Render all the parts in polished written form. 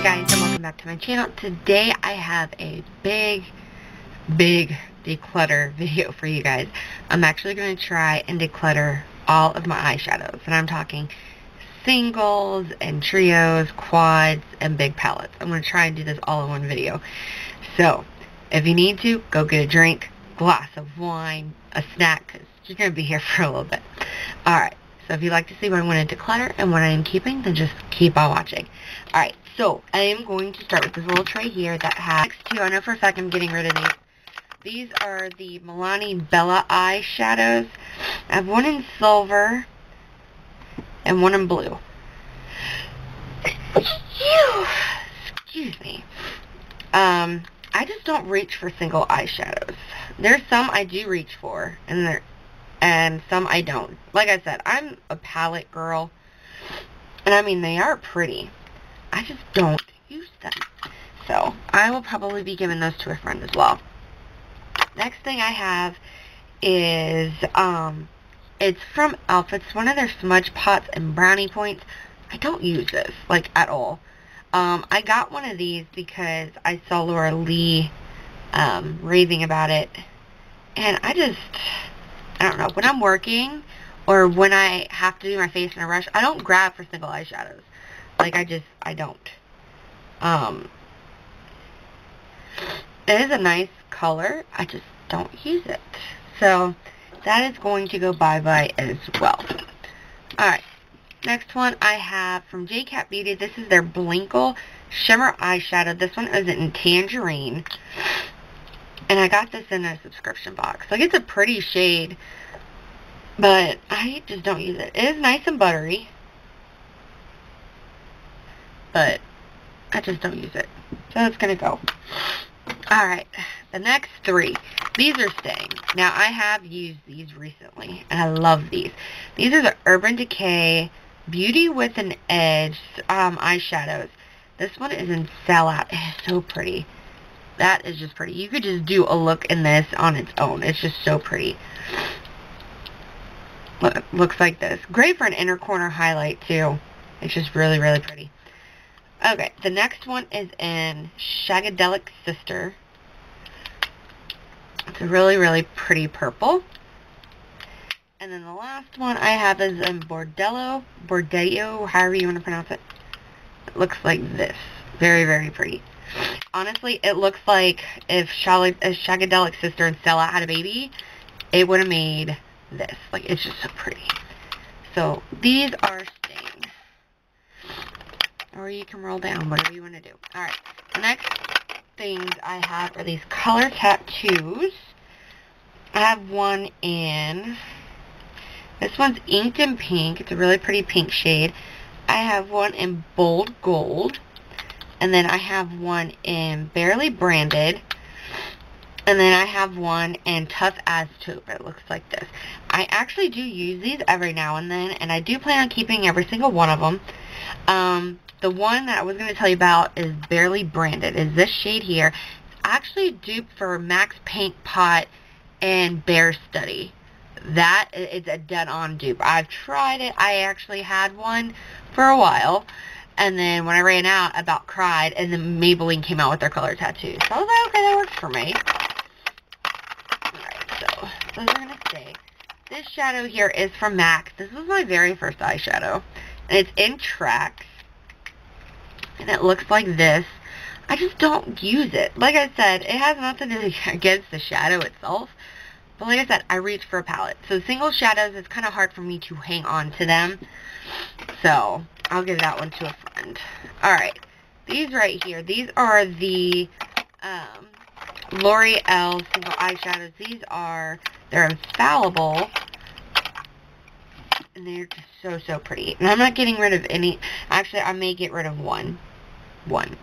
guys, and welcome back to my channel. Today I have a big declutter video for you guys. I'm actually going to try and declutter all of my eyeshadows, and I'm talking singles and trios, quads, and big palettes. I'm going to try and do this all in one video. So if you need to, go get a drink, glass of wine, a snack, because you're going to be here for a little bit. Alright, so if you'd like to see what I'm going to declutter and what I am keeping, then just keep on watching. Alright, so I am going to start with this little tray here that has I know for a fact I'm getting rid of these. These are the Milani Bella eyeshadows. I have one in silver and one in blue. Excuse me. I just don't reach for single eyeshadows. There's some I do reach for, and some I don't. Like I said, I'm a palette girl, and I mean, they are pretty. I just don't use them. So I will probably be giving those to a friend as well. Next thing I have is, it's from e.l.f. It's one of their smudge pots and brownie points. I don't use this, like, at all. I got one of these because I saw Laura Lee, raving about it. And I don't know, when I'm working, or when I have to do my face in a rush, I don't grab for single eyeshadows. Like, I don't. It is a nice color. I just don't use it. So, that is going to go bye-bye as well. Alright. Next one I have from J Cat Beauty. This is their Blinkle Shimmer Eyeshadow. This one is in Tangerine. And I got this in a subscription box. Like, it's a pretty shade, but I just don't use it. It is nice and buttery, but I just don't use it. So it's going to go. Alright, the next three. These are staying. Now, I have used these recently, and I love these. These are the Urban Decay Beauty with an Edge eyeshadows. This one is in Sellout. It is so pretty. That is just pretty. You could just do a look in this on its own. It's just so pretty. Looks like this. Great for an inner corner highlight, too. It's just really, really pretty. Okay, the next one is in Shagadelic Sister. It's a really, really pretty purple. And then the last one I have is in Bordello, however you want to pronounce it. It looks like this. Very, very pretty. Honestly, it looks like if Shagadelic Sister and Stella had a baby, it would have made this. Like, it's just so pretty. So, these are staying. Or you can roll down, whatever you want to do. Alright, the next things I have are these color tattoos. I have one in, this one's inked in pink. It's a really pretty pink shade. I have one in bold gold. And then I have one in Barely Branded. And then I have one in Tough as Taupe. It looks like this. I actually do use these every now and then, and I do plan on keeping every single one of them. The one that I was going to tell you about is Barely Branded. Is this shade here. It's actually a dupe for Max Paint Pot and Bear Study. That is a dead-on dupe. I've tried it. I actually had one for a while. And then when I ran out, I about cried, and then Maybelline came out with their color tattoos. So I was like, okay, that works for me. Alright, so those are going to stay. This shadow here is from MAC. This was my very first eyeshadow. And it's in Tracks. And it looks like this. I just don't use it. Like I said, it has nothing to do against the shadow itself. But like I said, I reach for a palette. So single shadows, it's kind of hard for me to hang on to them. So I'll give that one to a friend. Alright, these right here, these are the L'Oreal single eyeshadows. They're infallible, and they're just so pretty. And I'm not getting rid of any. Actually, I may get rid of one.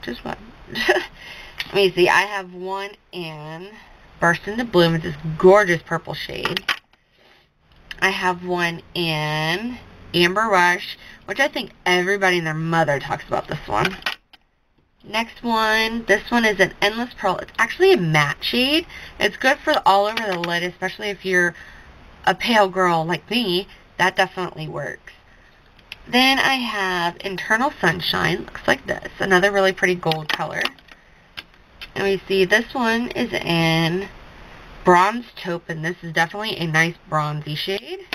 Just one. Let me see, I have one in Burst into Bloom. It's this gorgeous purple shade. I have one in Amber Rush, which I think everybody and their mother talks about this one. Next one, this one is an Endless Pearl. It's actually a matte shade. It's good for all over the lid, especially if you're a pale girl like me. That definitely works. Then I have Internal Sunshine. Looks like this. Another really pretty gold color. And we see this one is in Bronze Taupe, and this is definitely a nice bronzy shade.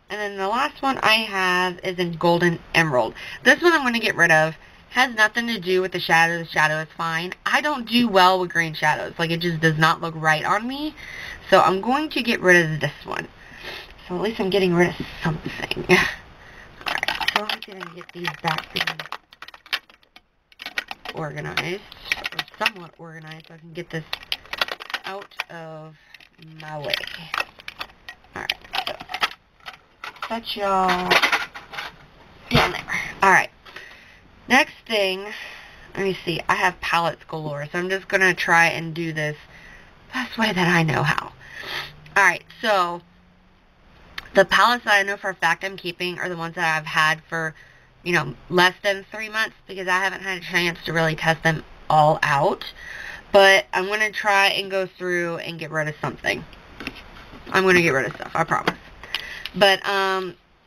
And then the last one I have is in Golden Emerald. This one I'm going to get rid of. Has nothing to do with the shadow. The shadow is fine. I don't do well with green shadows. Like, it just does not look right on me. So I'm going to get rid of this one. So at least I'm getting rid of something. Alright, so let me see if I can get these back organized. Or somewhat organized, so I can get this out of my way. Alright, so set y'all down there. Alright. Next thing, let me see, I have palettes galore, so I'm just going to try and do this best way that I know how. Alright, so the palettes that I know for a fact I'm keeping are the ones that I've had for, you know, less than 3 months, because I haven't had a chance to really test them all out. But I'm going to try and go through and get rid of something. I'm going to get rid of stuff, I promise. But,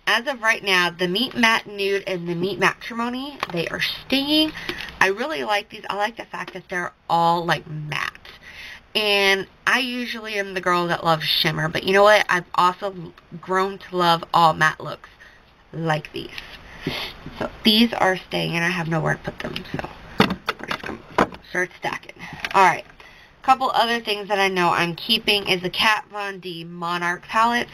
as of right now, the Meat Matte Nude and the Meat Matrimony, they are staying. I really like these. I like the fact that they're all, like, matte. And I usually am the girl that loves shimmer. But you know what? I've also grown to love all matte looks like these. So these are staying, and I have nowhere to put them. So we're just going to start stacking. Alright. A couple other things that I know I'm keeping is the Kat Von D Monarch palette.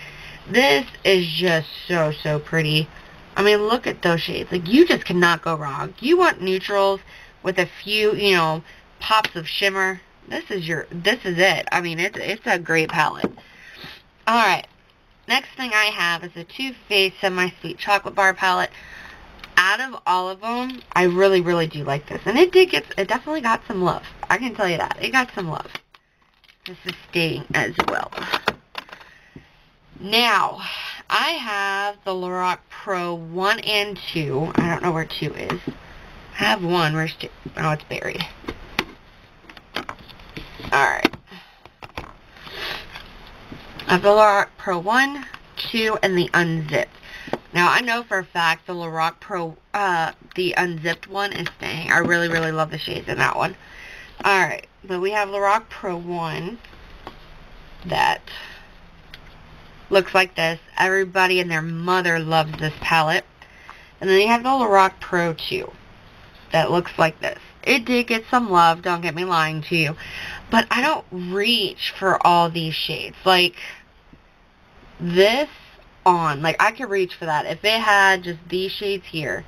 This is just so, so pretty. I mean, look at those shades. Like, you just cannot go wrong. You want neutrals with a few, you know, pops of shimmer. This is it. I mean, it's a great palette. Alright. Next thing I have is a Too Faced Semi-Sweet Chocolate Bar palette. Out of all of them, I really, really do like this. And it definitely got some love. I can tell you that. It got some love. This is staying as well. Now, I have the Lorac Pro 1 and 2. I don't know where 2 is. I have 1. Where's 2? Oh, it's buried. Alright. I have the Lorac Pro 1, 2, and the Unzipped. Now, I know for a fact the Lorac Pro, the Unzipped one is staying. I really, really love the shades in that one. Alright, but we have Lorac Pro 1 that looks like this. Everybody and their mother loves this palette. And then you have the Lorac Pro 2 that looks like this. It did get some love, don't get me lying to you. But I don't reach for all these shades. Like, this on. Like, I could reach for that. If it had just these shades here,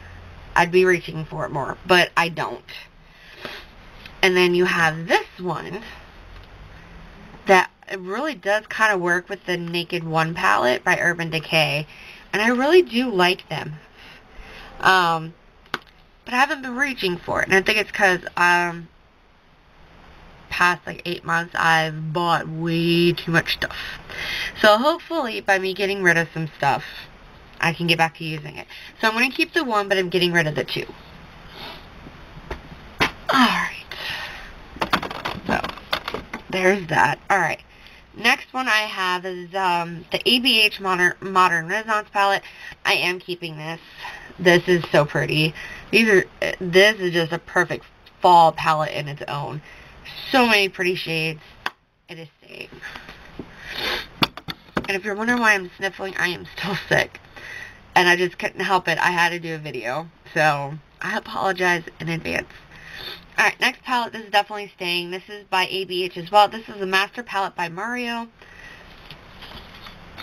I'd be reaching for it more. But I don't. And then you have this one that it really does kind of work with the Naked One palette by Urban Decay. And I really do like them. But I haven't been reaching for it. And I think it's because, past like 8 months, I've bought way too much stuff. So hopefully, by me getting rid of some stuff, I can get back to using it. So I'm going to keep the 1, but I'm getting rid of the 2. Alright. So, there's that. Alright. Next one I have is the ABH Modern Renaissance palette. I am keeping this. This is so pretty. This is just a perfect fall palette in its own. So many pretty shades. It is safe. And if you're wondering why I'm sniffling, I am still sick. And I just couldn't help it. I had to do a video. So, I apologize in advance. Alright, next palette. This is definitely staying. This is by ABH as well. This is a Master Palette by Mario.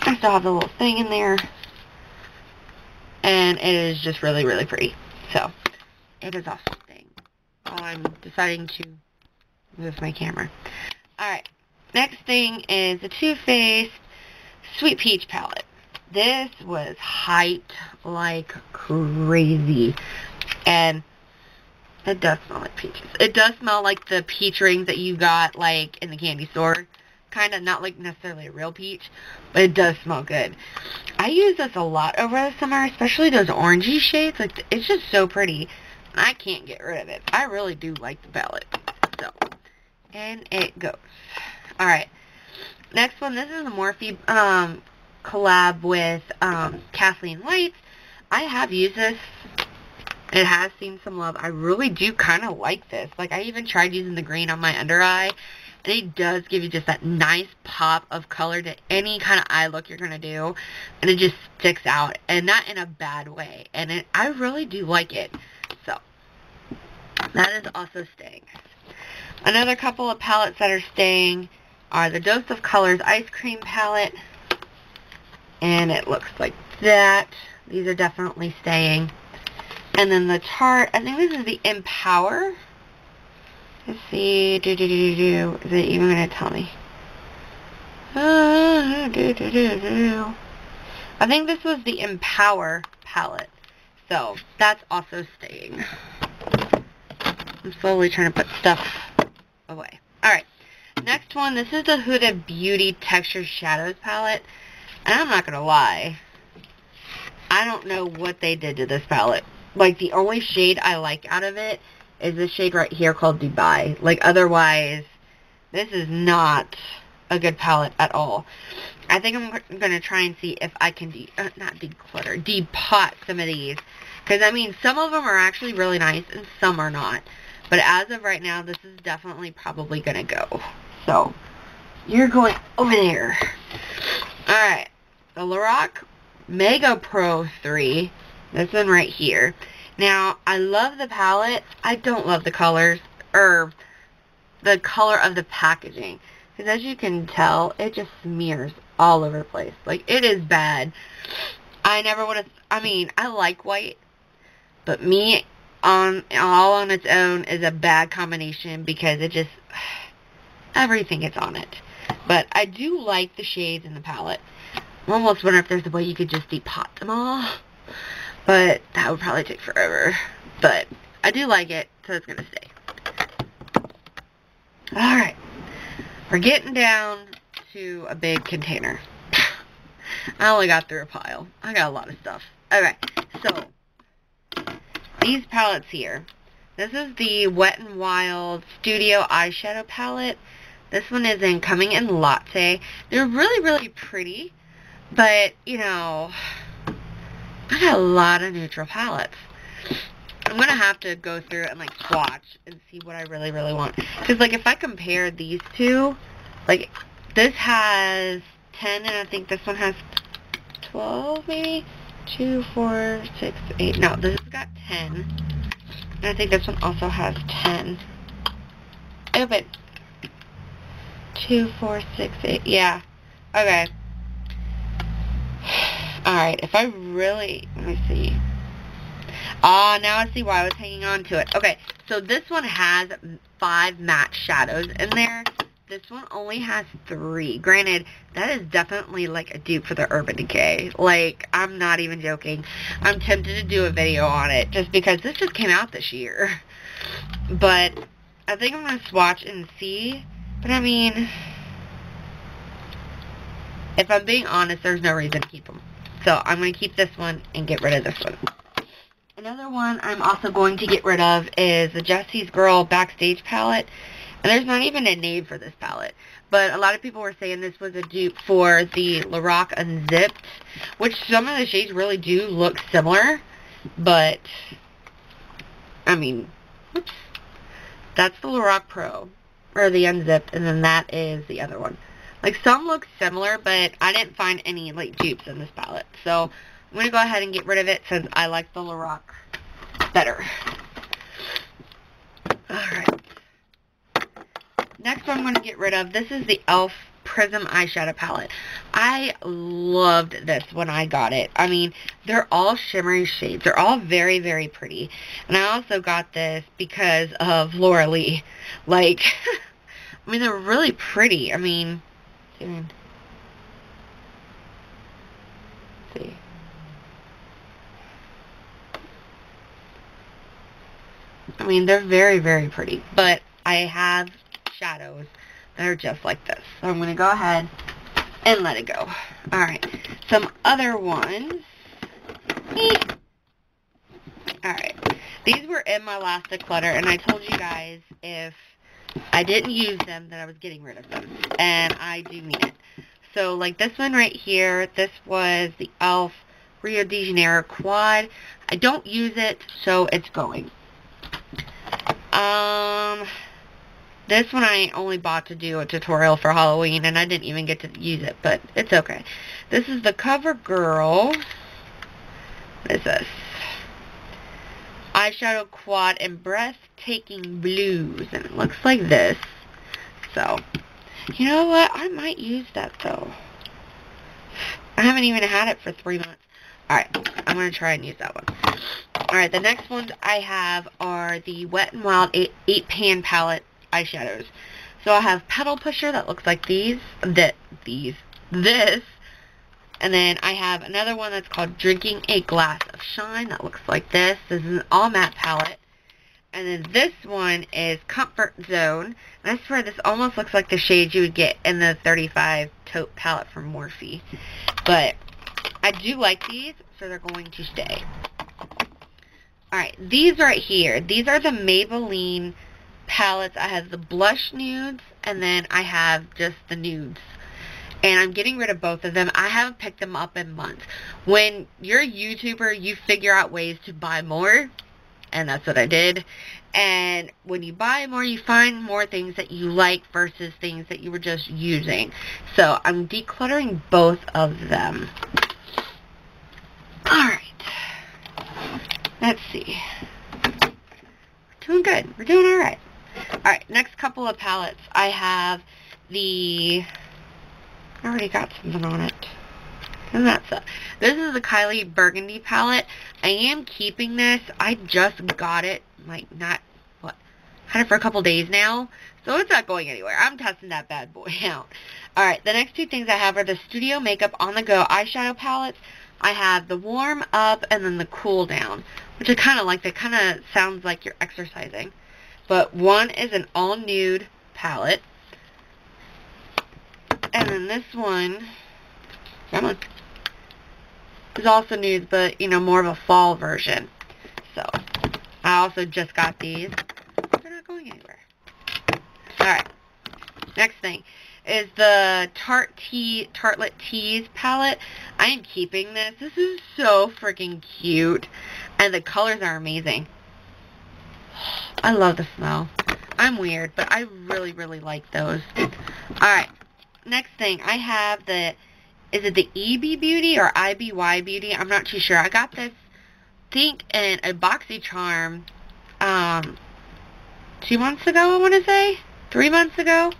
I still have the little thing in there. And it is just really, really pretty. So, it is also staying. While I'm deciding to move my camera. Alright, next thing is the Too Faced Sweet Peach palette. This was hyped like crazy. And it does smell like peaches. It does smell like the peach rings that you got like in the candy store. Kind of, not like necessarily a real peach, but it does smell good. I use this a lot over the summer, especially those orangey shades. Like, it's just so pretty. I can't get rid of it. I really do like the palette. So, and it goes. Alright. Next one, this is a Morphe collab with Kathleen Lights. I have used this. It has seen some love. I really do kind of like this. Like, I even tried using the green on my under eye. And it does give you just that nice pop of color to any kind of eye look you're going to do. And it just sticks out. And not in a bad way. And I really do like it. So, that is also staying. Another couple of palettes that are staying are the Dose of Colors Ice Cream palette. And it looks like that. These are definitely staying. And then the Tarte, I think this is the Empower. Let's see, is it even going to tell me? I think this was the Empower palette. So, that's also staying. I'm slowly trying to put stuff away. Alright, next one, this is the Huda Beauty Texture Shadows palette. And I'm not going to lie, I don't know what they did to this palette. Like, the only shade I like out of it is this shade right here called Dubai. Like, otherwise, this is not a good palette at all. I think I'm going to try and see if I can depot some of these. Because, I mean, some of them are actually really nice and some are not. But as of right now, this is definitely probably going to go. So, you're going over there. Alright, the Lorac Mega Pro 3. This one right here. Now, I love the palette. I don't love the colors, or the color of the packaging. Because as you can tell, it just smears all over the place. Like, it is bad. I never would have, I mean, I like white. But me, all on its own is a bad combination because it just, everything is on it. But I do like the shades in the palette. I almost wonder if there's a way you could just depot them all. But that would probably take forever. But I do like it, so it's going to stay. Alright. We're getting down to a big container. I only got through a pile. I got a lot of stuff. Okay, so these palettes here. This is the Wet n Wild Studio Eyeshadow Palette. This one is in Coming in Latte. They're really, really pretty. But, you know, I got a lot of neutral palettes. I'm going to have to go through and, like, swatch and see what I really, really want. Because, like, if I compare these two, like, this has 10, and I think this one has 12, maybe? 2, 4, 6, 8. No, this has got 10. And I think this one also has 10. Open. 2, 4, 6, 8. Yeah. Okay. Alright, if I really... Let me see. Ah, now I see why I was hanging on to it. Okay, so this one has 5 matte shadows in there. This one only has 3. Granted, that is definitely like a dupe for the Urban Decay. Like, I'm not even joking. I'm tempted to do a video on it just because this just came out this year. But I think I'm going to swatch and see. But I mean, if I'm being honest, there's no reason to keep them. So I'm going to keep this one and get rid of this one. Another one I'm also going to get rid of is the Jesse's Girl Backstage palette. And there's not even a name for this palette. But a lot of people were saying this was a dupe for the Lorac Unzipped, which some of the shades really do look similar. But, I mean, whoops. That's the Lorac Pro, or the Unzipped, and then that is the other one. Like, some look similar, but I didn't find any, like, dupes in this palette. So, I'm going to go ahead and get rid of it since I like the Lorac better. Alright. Next one I'm going to get rid of, this is the e.l.f. Prism Eyeshadow Palette. I loved this when I got it. I mean, they're all shimmery shades. They're all very, very pretty. And I also got this because of Laura Lee. Like, I mean, they're really pretty. I mean, let's see. I mean, they're very, very pretty. But I have shadows that are just like this. So I'm going to go ahead and let it go. Alright. Some other ones. Alright. These were in my last declutter, and I told you guys if I didn't use them that I was getting rid of them. And I do mean it. So, like this one right here, this was the e.l.f. Rio de Janeiro Quad. I don't use it, so it's going. This one I only bought to do a tutorial for Halloween, and I didn't even get to use it, but it's okay. This is the CoverGirl. What is this? Eyeshadow Quad in Breathtaking Blues, and it looks like this. So, you know what? I might use that, though. I haven't even had it for 3 months. Alright, I'm going to try and use that one. Alright, the next ones I have are the Wet n Wild 8-pan palette eyeshadows. So I have Petal Pusher that looks like this. And then I have another one that's called Drinking a Glass of Shine that looks like this. This is an all matte palette. And then this one is Comfort Zone. And I swear this almost looks like the shades you would get in the 35 taupe palette from Morphe. But I do like these, so they're going to stay. Alright, these right here. These are the Maybelline palettes. I have the blush nudes, and then I have just the nudes. And I'm getting rid of both of them. I haven't picked them up in months. When you're a YouTuber, you figure out ways to buy more. And that's what I did. And when you buy more, you find more things that you like versus things that you were just using. So I'm decluttering both of them. Alright. Let's see. We're doing good. We're doing alright. Alright, next couple of palettes. I have the... I already got something on it. And that's it. This is the Kylie Burgundy palette. I am keeping this. I just got it. Like, had it for a couple days now. So it's not going anywhere. I'm testing that bad boy out. Alright, the next two things I have are the Studio Makeup On The Go eyeshadow palettes. I have the Warm Up and then the Cool Down, which I kind of like. That kind of sounds like you're exercising. But one is an all nude palette. And then this one, is also nude, but, you know, more of a fall version. So, I also just got these. They're not going anywhere. Alright. Next thing is the Tartelette Tease palette. I am keeping this. This is so freaking cute. And the colors are amazing. I love the smell. I'm weird, but I really, really like those. Alright. Next thing, I have the, is it the EB Beauty or IBY Beauty? I'm not too sure. I got this, I think, in a BoxyCharm 2 months ago, I want to say. 3 months ago.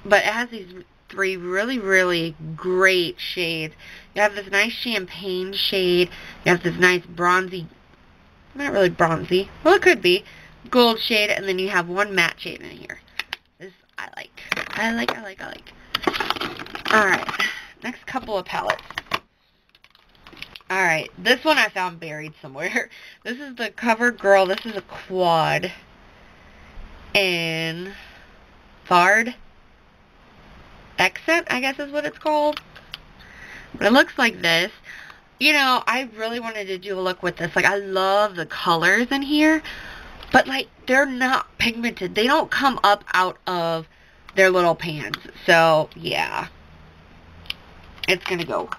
But it has these 3 really, really great shades. You have this nice champagne shade. You have this nice bronzy, not really bronzy, well, it could be, gold shade, and then you have one matte shade in here. This I like. Alright, next couple of palettes. Alright, this one I found buried somewhere. This is the CoverGirl. This is a quad in Fard Accent, I guess is what it's called. But it looks like this. You know, I really wanted to do a look with this. Like, I love the colors in here. But, like, they're not pigmented. They don't come up out of their little pans. So, yeah. It's gonna go.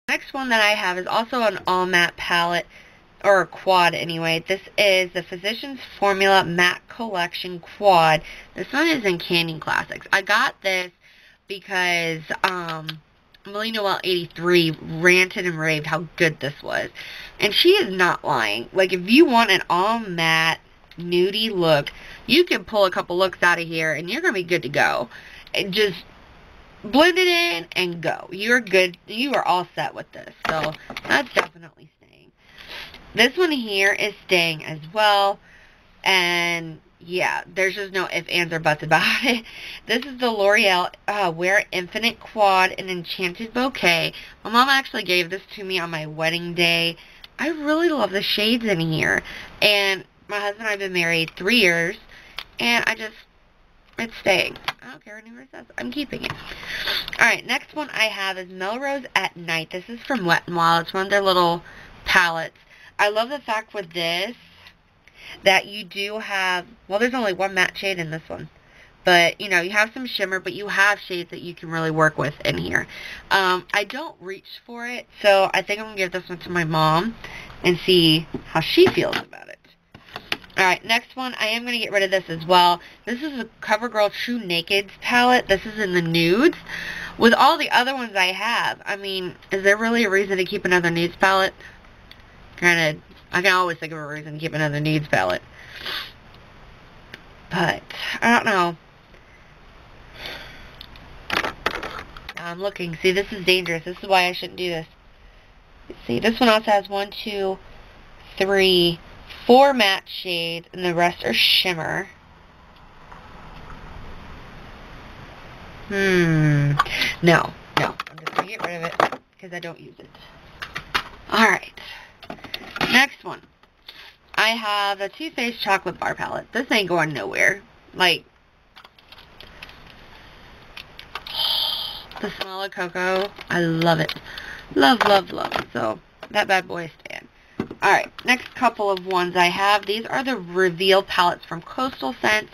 Next one that I have is also an all matte palette, or a quad anyway. This is the Physicians Formula Matte Collection Quad. This one is in Candy Classics. I got this because Millie Noel 83 ranted and raved how good this was. And she is not lying. Like, if you want an all matte nudie look, you can pull a couple looks out of here and you're going to be good to go. And just blend it in and go. You're good. You are all set with this. So that's definitely staying. This one here is staying as well. And yeah, there's just no ifs, ands, or buts about it. This is the L'Oreal Wear Infinite Quad in Enchanted Bouquet. My mom actually gave this to me on my wedding day. I really love the shades in here. And my husband and I have been married 3 years. And it's staying. I don't care what anybody says. I'm keeping it. Alright, next one I have is Melrose at Night. This is from Wet n Wild. It's one of their little palettes. I love the fact with this that you do have, well, there's only one matte shade in this one. But, you know, you have some shimmer, but you have shades that you can really work with in here. I don't reach for it, so I think I'm going to give this one to my mom and see how she feels about it. Alright, next one, I am going to get rid of this as well. This is the CoverGirl True Nakeds palette. This is in the nudes. With all the other ones I have, I mean, is there really a reason to keep another nudes palette? Granted, I can always think of a reason to keep another nudes palette. But, I don't know. I'm looking. See, this is dangerous. This is why I shouldn't do this. Let's see, this one also has 1, 2, 3, 4 matte shades, and the rest are shimmer. No. I'm just going to get rid of it because I don't use it. Alright. Next one. I have a Too Faced Chocolate Bar Palette. This ain't going nowhere. Like, the smell of cocoa, I love it. Love, love, love. So, that bad boy is staying. Alright, next couple of ones I have. These are the Reveal palettes from Coastal Scents.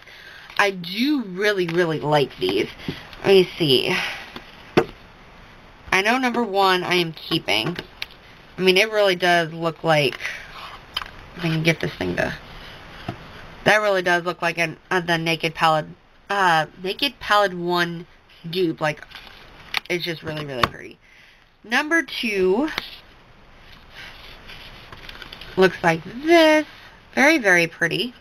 I do really, really like these. Let me see. I know number one I am keeping. I mean, it really does look like... If I can get this thing to... That really does look like the Naked Palette... Naked Palette 1 dupe. Like, it's just really, really pretty. Number 2 looks like this. Very, very pretty.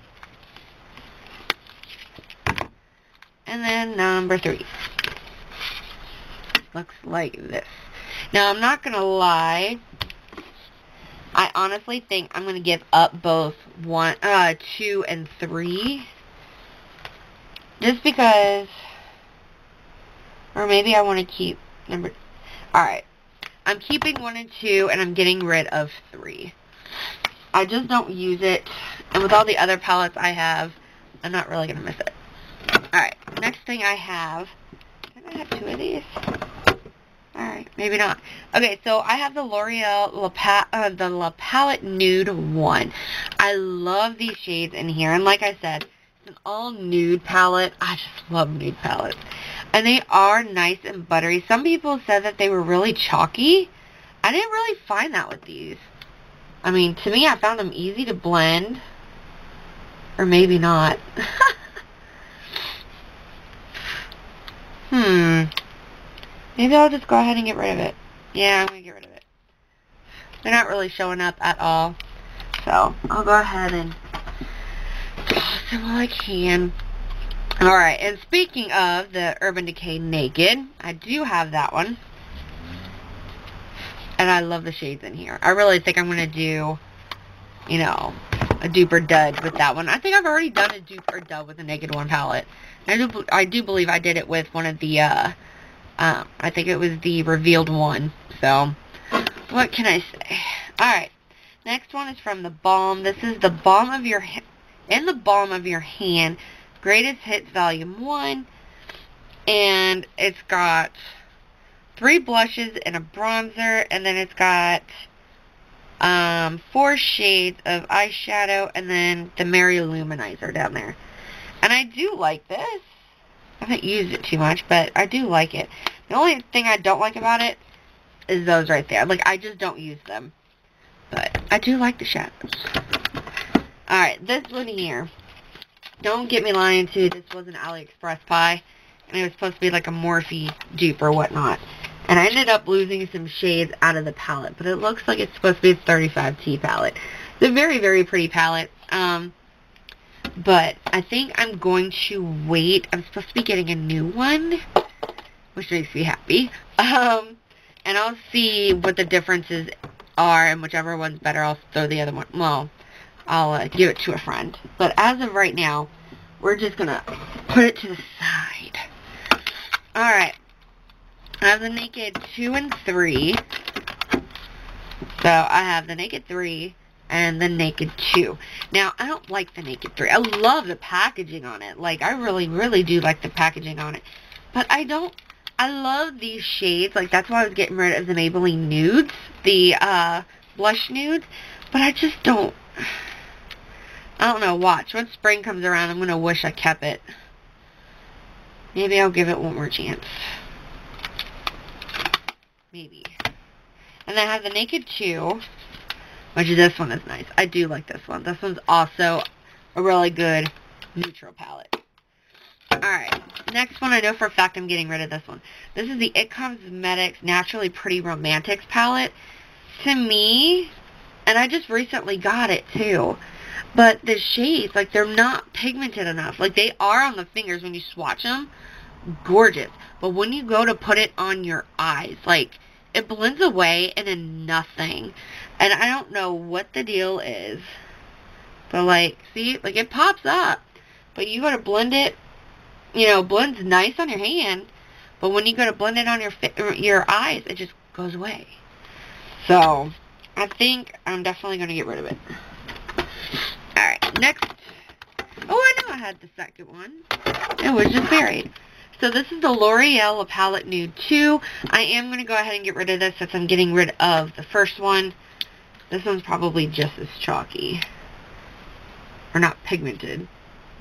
And then number 3 looks like this. Now, I'm not going to lie. I honestly think I'm going to give up both 2 and 3. Just because... Or maybe I want to keep number... Alright. I'm keeping 1 and 2, and I'm getting rid of 3. I just don't use it. And with all the other palettes I have, I'm not really going to miss it. Alright. Next thing I have... Did I have 2 of these? Alright. Maybe not. Okay, so I have the L'Oreal La Palette Nude 1. I love these shades in here. And like I said, it's an all nude palette. I just love nude palettes. And they are nice and buttery. Some people said that they were really chalky. I didn't really find that with these. I mean, to me, I found them easy to blend. Or maybe not. Maybe I'll just go ahead and get rid of it. Yeah, I'm going to get rid of it. They're not really showing up at all. So, I'll go ahead and toss them while I can. Alright, and speaking of the Urban Decay Naked, I do have that one. And I love the shades in here. I really think I'm going to do, you know, a dupe or dud with that one. I think I've already done a dupe or dud with the Naked 1 palette. And I do believe I did it with one of the, I think it was the Revealed one. So, what can I say? Alright, next one is from the Balm. This is the Balm of Your In the Balm of Your Hand Greatest Hits Volume 1. And it's got 3 blushes and a bronzer. And then it's got 4 shades of eyeshadow. And then the Mary Luminizer down there. And I do like this. I haven't used it too much, but I do like it. The only thing I don't like about it is those right there. Like, I just don't use them. But I do like the shadows. Alright, this one here. Don't get me lying to you. This was an AliExpress buy. And it was supposed to be like a Morphe dupe or whatnot. And I ended up losing some shades out of the palette. But it looks like it's supposed to be a 35T palette. It's a very, very pretty palette. But I think I'm going to wait. I'm supposed to be getting a new one, which makes me happy. And I'll see what the differences are, and whichever one's better, I'll throw the other one. Well, I'll give it to a friend. But as of right now, we're just going to put it to the side. Alright. I have the Naked 2 and 3. So I have the Naked 3 and the Naked 2. Now, I don't like the Naked 3. I love the packaging on it. Like, I really, really do like the packaging on it. But I love these shades. Like, that's why I was getting rid of the Maybelline nudes. The, blush nudes. But I just don't... I don't know. Watch. When spring comes around, I'm going to wish I kept it. Maybe I'll give it one more chance. Maybe. And then I have the Naked 2, which this one is nice. I do like this one. This one's also a really good neutral palette. Alright, next one, I know for a fact I'm getting rid of this one. This is the It Cosmetics Naturally Pretty Romantics palette. To me, and I just recently got it too, but the shades, like, they're not pigmented enough. Like, they are on the fingers when you swatch them. Gorgeous. But when you go to put it on your eyes, like, it blends away into nothing. And I don't know what the deal is. But, like, see? Like, it pops up. But you go to blend it, you know, blends nice on your hand. But when you go to blend it on your eyes, it just goes away. So, I think I'm definitely going to get rid of it. Alright, next. Oh, I know I had the second one. It was just buried. So this is the L'Oreal Palette Nude 2. I am going to go ahead and get rid of this since I'm getting rid of the first one. This one's probably just as chalky. Or not pigmented.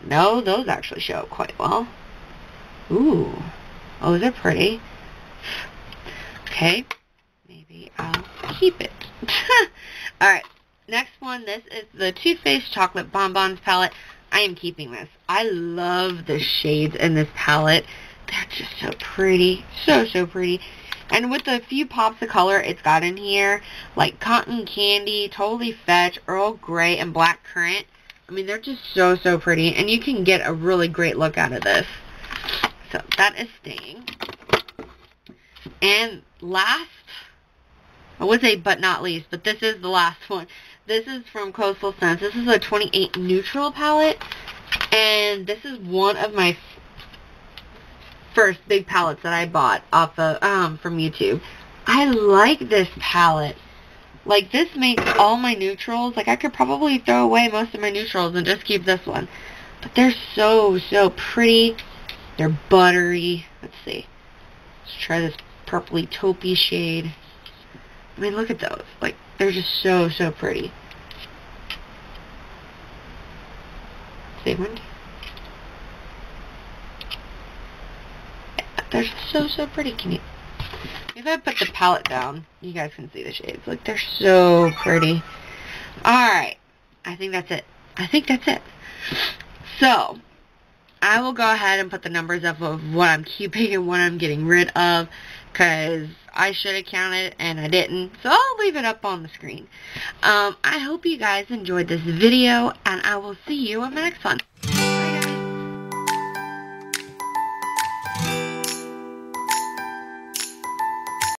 No, those actually show up quite well. Ooh. Oh, they're pretty. Okay. Maybe I'll keep it. Alright. Next one. This is the Too Faced Chocolate Bonbons palette. I am keeping this. I love the shades in this palette. They're just so pretty. So, so pretty. And with the few pops of color it's got in here, like Cotton Candy, Totally Fetch, Earl Grey, and Black Currant. I mean, they're just so, so pretty. And you can get a really great look out of this. So, that is staying. And last, I would say but not least, but this is the last one. This is from Coastal Scents. This is a 28 neutral palette. And this is one of my first big palettes that I bought off of, from YouTube. I like this palette. Like, this makes all my neutrals. Like, I could probably throw away most of my neutrals and just keep this one. But they're so, so pretty. They're buttery. Let's see. Let's try this purpley taupey shade. I mean, look at those. Like, they're just so, so pretty. Same one. They're so, so pretty. Can you... If I put the palette down, you guys can see the shades. Like, they're so pretty. Alright. I think that's it. I think that's it. So, I will go ahead and put the numbers up of what I'm keeping and what I'm getting rid of, because I should have counted and I didn't. So, I'll leave it up on the screen. I hope you guys enjoyed this video, and I will see you in my next one.